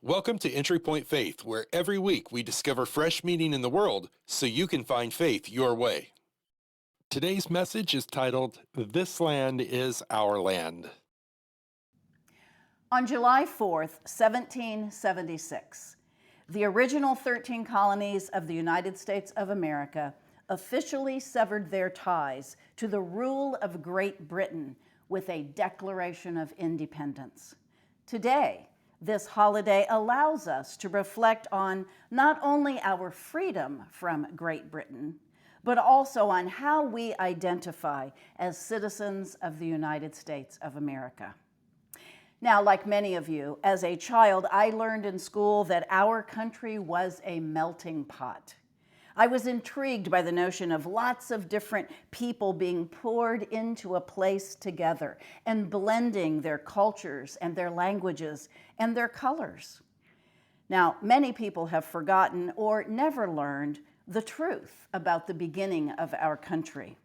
Welcome to Entry Point Faith, where every week we discover fresh meaning in the world so you can find faith your way. Today's message is titled, This Land is Our Land. On July 4th, 1776, the original 13 colonies of the United States of America officially severed their ties to the rule of Great Britain with a Declaration of Independence. Today, this holiday allows us to reflect on not only our freedom from Great Britain, but also on how we identify as citizens of the United States of America. Now, like many of you, as a child, I learned in school that our country was a melting pot. I was intrigued by the notion of lots of different people being poured into a place together and blending their cultures and their languages and their colors. Now, many people have forgotten or never learned the truth about the beginning of our country.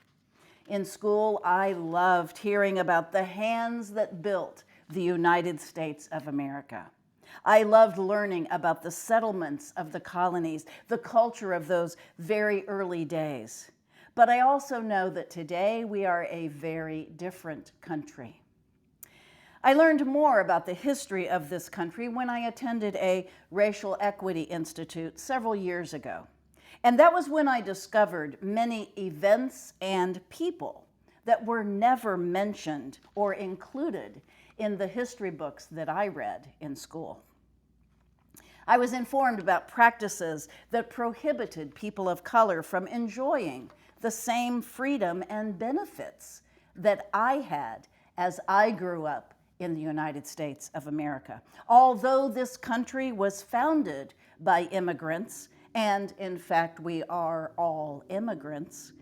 In school, I loved hearing about the hands that built the United States of America. I loved learning about the settlements of the colonies, the culture of those very early days. But I also know that today we are a very different country. I learned more about the history of this country when I attended a Racial Equity Institute several years ago. And that was when I discovered many events and people that were never mentioned or included in the history books that I read in school. I was informed about practices that prohibited people of color from enjoying the same freedom and benefits that I had as I grew up in the United States of America. Although this country was founded by immigrants, and in fact we are all immigrants,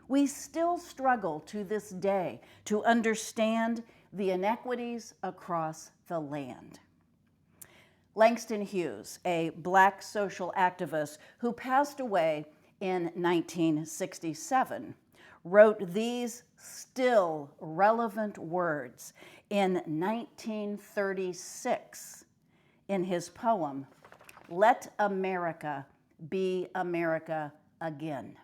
we still struggle to this day to understand the inequities across the land. Langston Hughes, a Black social activist who passed away in 1967, wrote these still relevant words in 1936 in his poem, "Let America Be America Again."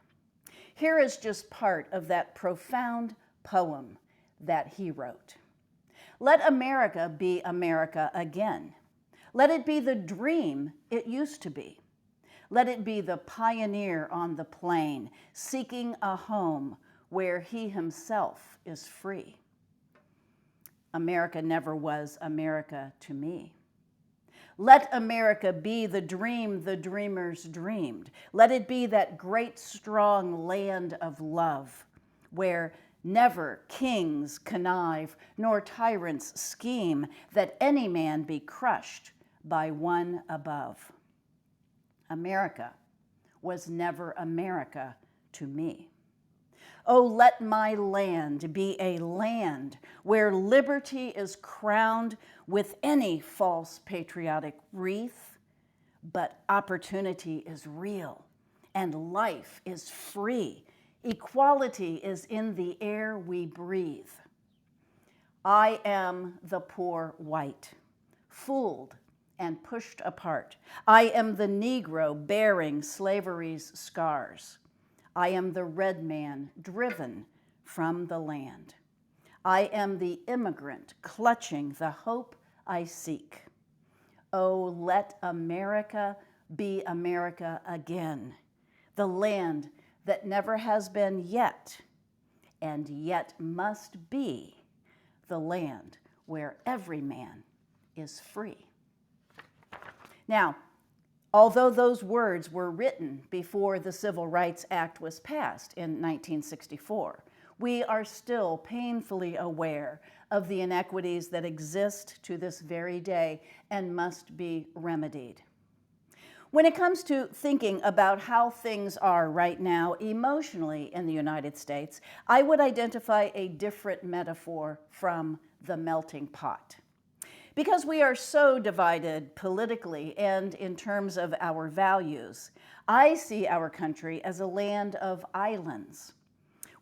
Here is just part of that profound poem that he wrote. Let America be America again. Let it be the dream it used to be. Let it be the pioneer on the plain, seeking a home where he himself is free. America never was America to me. Let America be the dream the dreamers dreamed. Let it be that great strong land of love, where never kings connive, nor tyrants scheme, that any man be crushed by one above. America was never America to me. Oh, let my land be a land where liberty is crowned with any false patriotic wreath, but opportunity is real and life is free. Equality is in the air we breathe. I am the poor white, fooled and pushed apart. I am the Negro bearing slavery's scars. I am the red man driven from the land. I am the immigrant clutching the hope I seek. Oh, let America be America again, the land that never has been yet, and yet must be the land where every man is free. Now, although those words were written before the Civil Rights Act was passed in 1964, we are still painfully aware of the inequities that exist to this very day and must be remedied. When it comes to thinking about how things are right now emotionally in the United States, I would identify a different metaphor from the melting pot. Because we are so divided politically and in terms of our values, I see our country as a land of islands.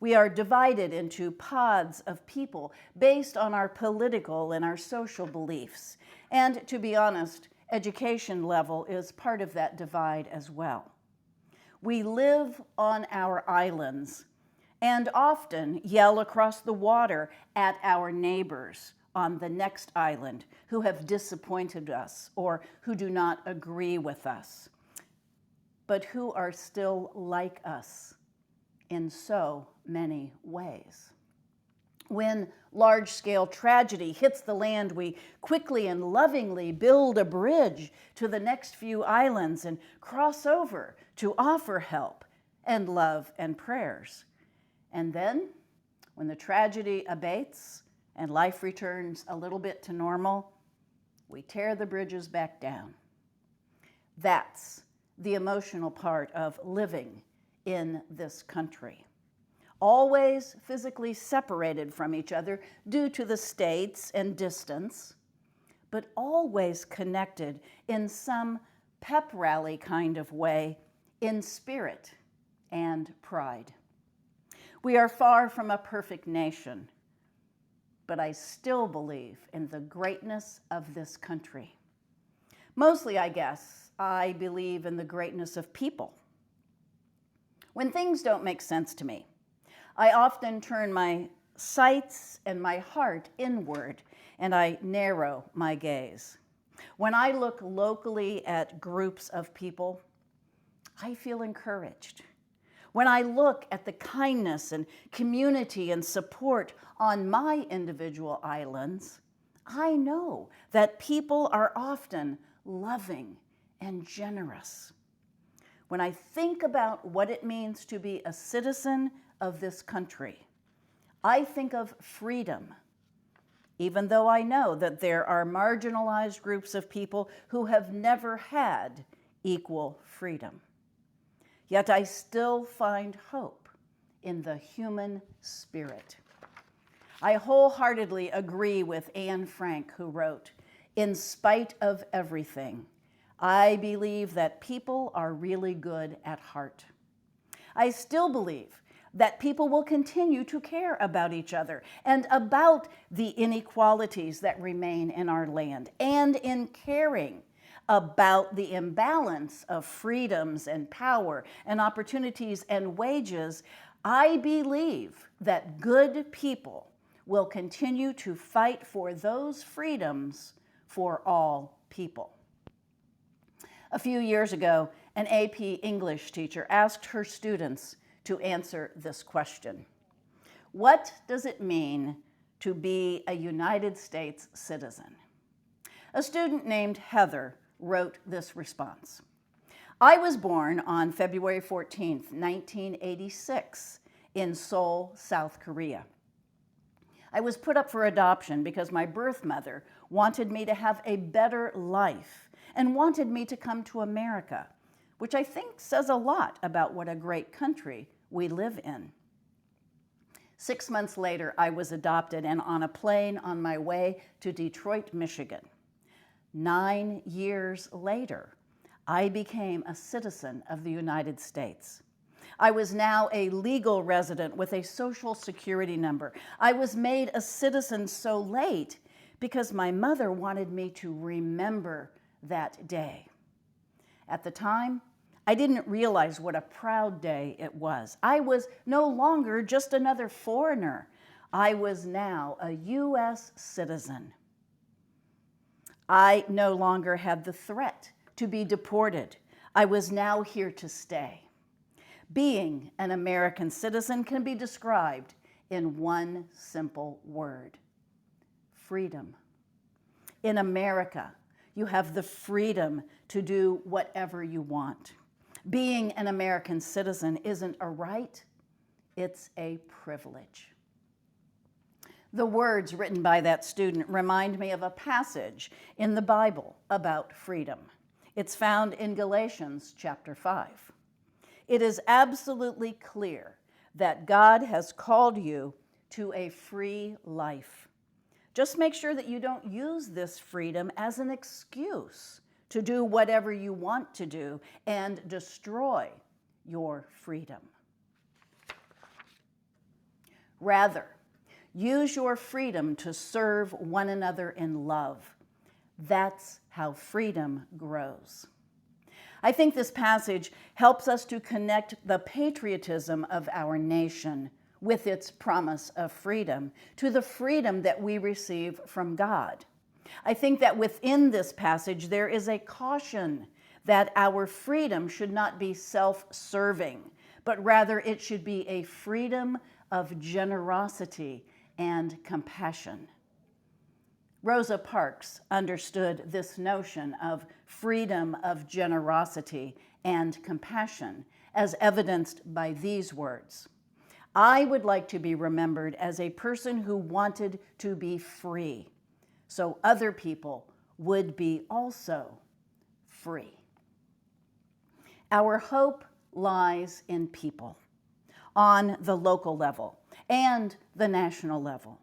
We are divided into pods of people based on our political and our social beliefs. And to be honest, education level is part of that divide as well. We live on our islands and often yell across the water at our neighbors on the next island who have disappointed us or who do not agree with us, but who are still like us in so many ways. When large-scale tragedy hits the land, we quickly and lovingly build a bridge to the next few islands and cross over to offer help and love and prayers. And then, when the tragedy abates and life returns a little bit to normal, we tear the bridges back down. That's the emotional part of living in this country. Always physically separated from each other due to the states and distance, but always connected in some pep rally kind of way in spirit and pride. We are far from a perfect nation, but I still believe in the greatness of this country. Mostly, I guess, I believe in the greatness of people. When things don't make sense to me, I often turn my sights and my heart inward, and I narrow my gaze. When I look locally at groups of people, I feel encouraged. When I look at the kindness and community and support on my individual islands, I know that people are often loving and generous. When I think about what it means to be a citizen of this country, I think of freedom, even though I know that there are marginalized groups of people who have never had equal freedom. Yet I still find hope in the human spirit. I wholeheartedly agree with Anne Frank, who wrote, "In spite of everything, I believe that people are really good at heart." I still believe that people will continue to care about each other and about the inequalities that remain in our land, and in caring about the imbalance of freedoms and power and opportunities and wages. I believe that good people will continue to fight for those freedoms for all people. A few years ago, an AP English teacher asked her students to answer this question: what does it mean to be a United States citizen? A student named Heather wrote this response: I was born on February 14th, 1986, in Seoul, South Korea. I was put up for adoption because my birth mother wanted me to have a better life and wanted me to come to America, which I think says a lot about what a great country we live in. 6 months later, I was adopted and on a plane on my way to Detroit, Michigan. 9 years later, I became a citizen of the United States. I was now a legal resident with a Social Security number. I was made a citizen so late because my mother wanted me to remember that day. At the time, I didn't realize what a proud day it was. I was no longer just another foreigner. I was now a U.S. citizen. I no longer had the threat to be deported. I was now here to stay. Being an American citizen can be described in one simple word: freedom. In America, you have the freedom to do whatever you want. Being an American citizen isn't a right, it's a privilege. The words written by that student remind me of a passage in the Bible about freedom. It's found in Galatians chapter 5. It is absolutely clear that God has called you to a free life. Just make sure that you don't use this freedom as an excuse to do whatever you want to do and destroy your freedom. Rather, use your freedom to serve one another in love. That's how freedom grows. I think this passage helps us to connect the patriotism of our nation with its promise of freedom to the freedom that we receive from God. I think that within this passage there is a caution that our freedom should not be self-serving, but rather it should be a freedom of generosity and compassion. Rosa Parks understood this notion of freedom of generosity and compassion as evidenced by these words. I would like to be remembered as a person who wanted to be free, so other people would be also free. Our hope lies in people on the local level and the national level.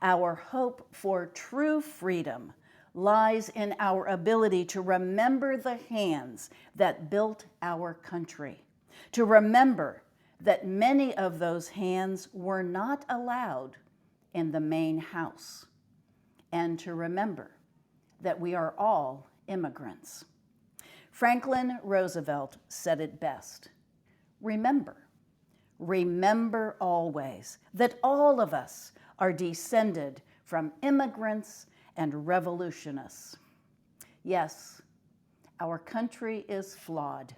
Our hope for true freedom lies in our ability to remember the hands that built our country, to remember that many of those hands were not allowed in the main house, and to remember that we are all immigrants. Franklin Roosevelt said it best. Remember always that all of us are descended from immigrants and revolutionists. Yes, our country is flawed,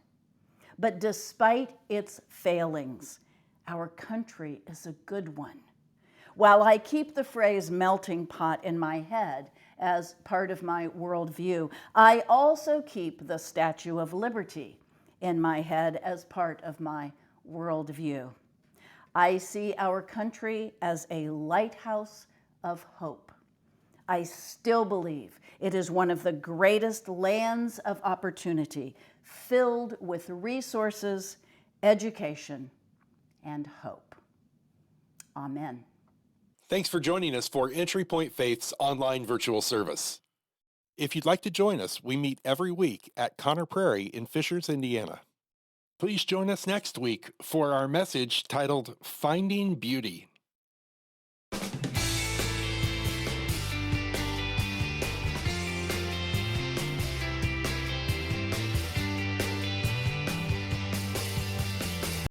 but despite its failings, our country is a good one. While I keep the phrase melting pot in my head as part of my worldview, I also keep the Statue of Liberty in my head as part of my worldview. I see our country as a lighthouse of hope. I still believe it is one of the greatest lands of opportunity, filled with resources, education, and hope. Amen. Thanks for joining us for Entry Point Faith's online virtual service. If you'd like to join us, we meet every week at Connor Prairie in Fishers, Indiana. Please join us next week for our message titled Finding Beauty.